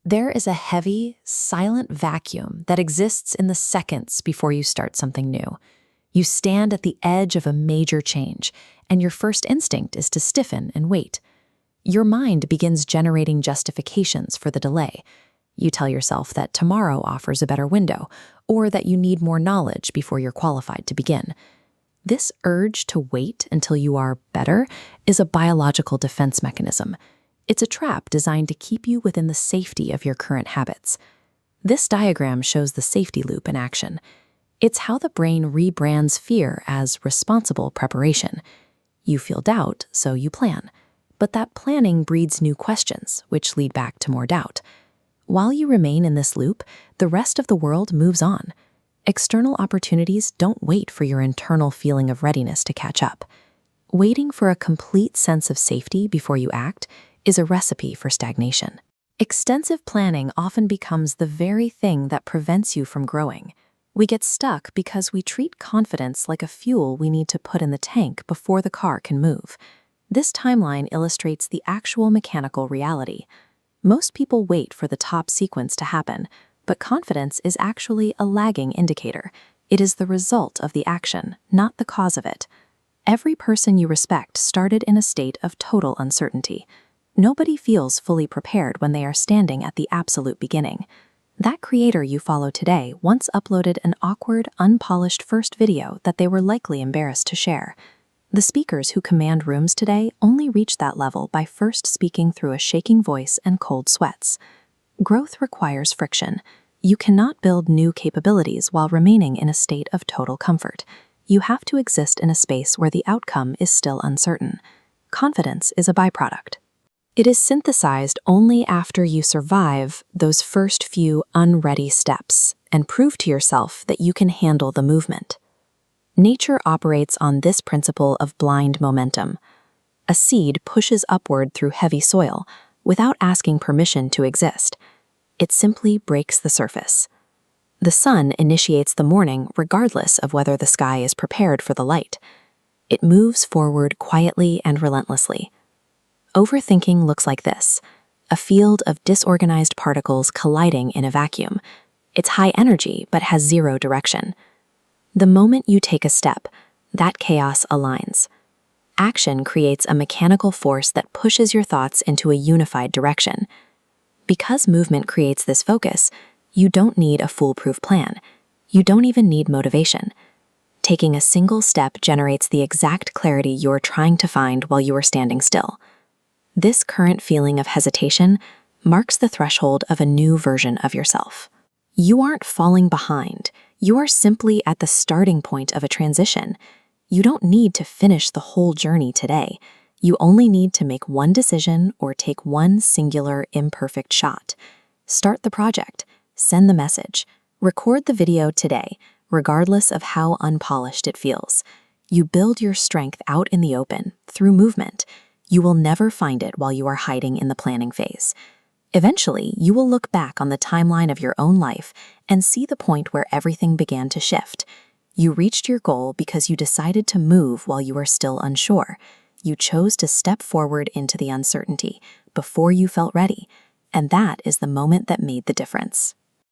There is a heavy, silent vacuum that exists in the seconds before you start something new. You stand at the edge of a major change, and your first instinct is to stiffen and wait. Your mind begins generating justifications for the delay. You tell yourself that tomorrow offers a better window, or that you need more knowledge before you're qualified to begin. This urge to wait until you are better is a biological defense mechanism. It's a trap designed to keep you within the safety of your current habits. This diagram shows the safety loop in action. It's how the brain rebrands fear as responsible preparation. You feel doubt, so you plan. But that planning breeds new questions, which lead back to more doubt. While you remain in this loop, the rest of the world moves on. External opportunities don't wait for your internal feeling of readiness to catch up. Waiting for a complete sense of safety before you act is a recipe for stagnation. Extensive planning often becomes the very thing that prevents you from growing. We get stuck because we treat confidence like a fuel we need to put in the tank before the car can move. This timeline illustrates the actual mechanical reality. Most people wait for the top sequence to happen, but confidence is actually a lagging indicator. It is the result of the action, not the cause of it. Every person you respect started in a state of total uncertainty. Nobody feels fully prepared when they are standing at the absolute beginning. That creator you follow today once uploaded an awkward, unpolished first video that they were likely embarrassed to share. The speakers who command rooms today only reach that level by first speaking through a shaking voice and cold sweats. Growth requires friction. You cannot build new capabilities while remaining in a state of total comfort. You have to exist in a space where the outcome is still uncertain. Confidence is a byproduct. It is synthesized only after you survive those first few unready steps and prove to yourself that you can handle the movement. Nature operates on this principle of blind momentum. A seed pushes upward through heavy soil without asking permission to exist. It simply breaks the surface. The sun initiates the morning regardless of whether the sky is prepared for the light. It moves forward quietly and relentlessly. Overthinking looks like this: a field of disorganized particles colliding in a vacuum. It's high energy but has zero direction. The moment you take a step, that chaos aligns. Action creates a mechanical force that pushes your thoughts into a unified direction. Because movement creates this focus, you don't need a foolproof plan. You don't even need motivation. Taking a single step generates the exact clarity you're trying to find while you are standing still. This current feeling of hesitation marks the threshold of a new version of yourself. You aren't falling behind. You are simply at the starting point of a transition. You don't need to finish the whole journey today. You only need to make one decision or take one singular, imperfect shot. Start the project, send the message, record the video today, regardless of how unpolished it feels. You build your strength out in the open, through movement. You will never find it while you are hiding in the planning phase. Eventually, you will look back on the timeline of your own life and see the point where everything began to shift. You reached your goal because you decided to move while you were still unsure. You chose to step forward into the uncertainty before you felt ready, and that is the moment that made the difference.